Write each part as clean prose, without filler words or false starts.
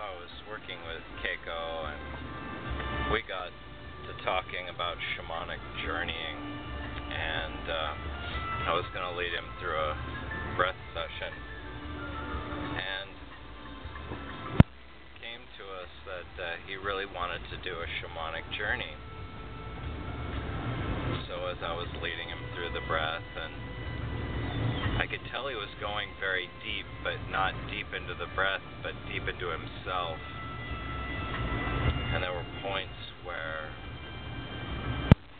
I was working with Keiko, and we got to talking about shamanic journeying, and I was going to lead him through a breath session, and it came to us that he really wanted to do a shamanic journey. So as I was leading him through the breath, and I could tell he was going very deep, but not deep into the breath, but deep into himself. And there were points where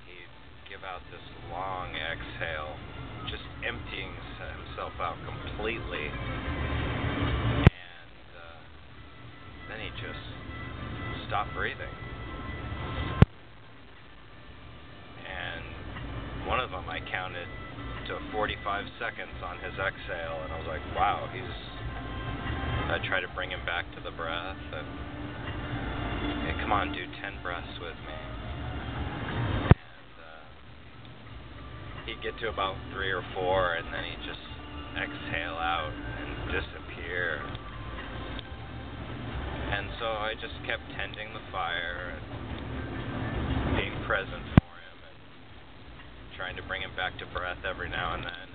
he'd give out this long exhale, just emptying himself out completely. And then he just stopped breathing. And one of them I counted to 45 seconds on his exhale, and I was like, wow, I tried to bring him back to the breath, and hey, come on, do 10 breaths with me. And he'd get to about 3 or 4, and then he'd just exhale out and disappear. And so I just kept tending the fire and being present for him, and trying to bring him back to breath every now and then. And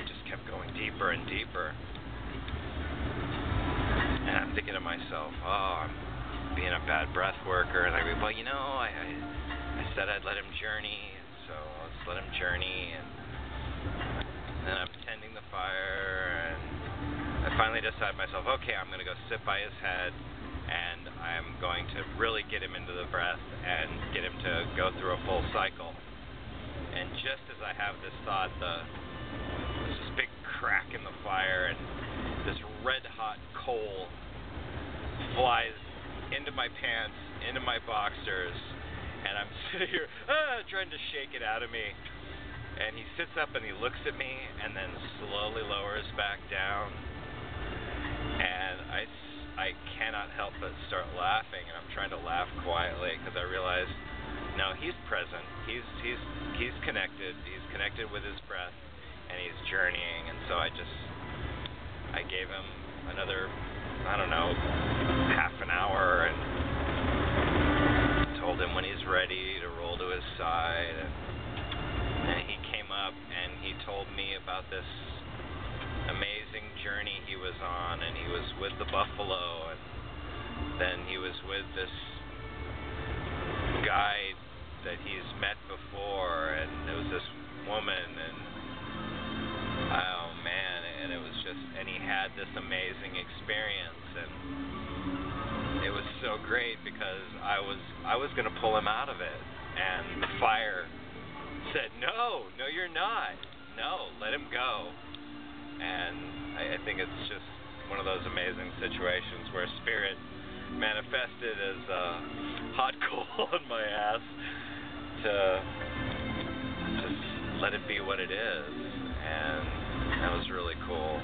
it just kept going deeper and deeper. And I'm thinking to myself, oh, I'm being a bad breath worker. And I go, well, you know, I said I'd let him journey, so let's let him journey. And then I'm tending the fire, and I finally decide myself, okay, I'm going to go sit by his head, and I'm going to really get him into the breath and get him to go through a full cycle. And just as I have this thought, there's this big crack in the fire, and this red-hot coal flies into my pants, into my boxers, and I'm sitting here trying to shake it out of me. And he sits up and he looks at me, and then slowly lowers back down. And I cannot help but start laughing, and I'm trying to laugh quietly because I realize, no, he's present. He's connected. He's connected with his breath, and he's journeying. And so I gave him another, I don't know, half an hour, and told him when he's ready to roll to his side. And he came up and he told me about this amazing journey he was on, and he was with the buffalo, and then he was with this guide that he's met before, and there was this woman, and oh man, and it was just, and he had this amazing experience, and it was so great because I was going to pull him out of it, and the fire said, no, you're not, no, let him go. And I think it's just one of those amazing situations where spirit manifested as hot coal on my ass to just let it be what it is, and that was really cool.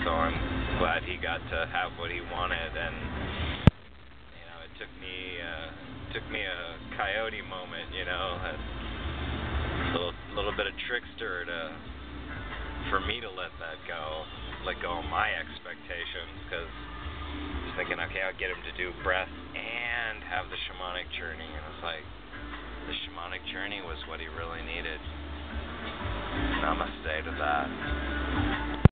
So I'm glad he got to have what he wanted, and you know, it took me a coyote moment, you know, a little bit of trickster for me to let go of my expectations, because I was thinking, okay, I'll get him to do breath and have the shamanic journey, and it's like, the shamanic journey was what he really needed. Namaste to that.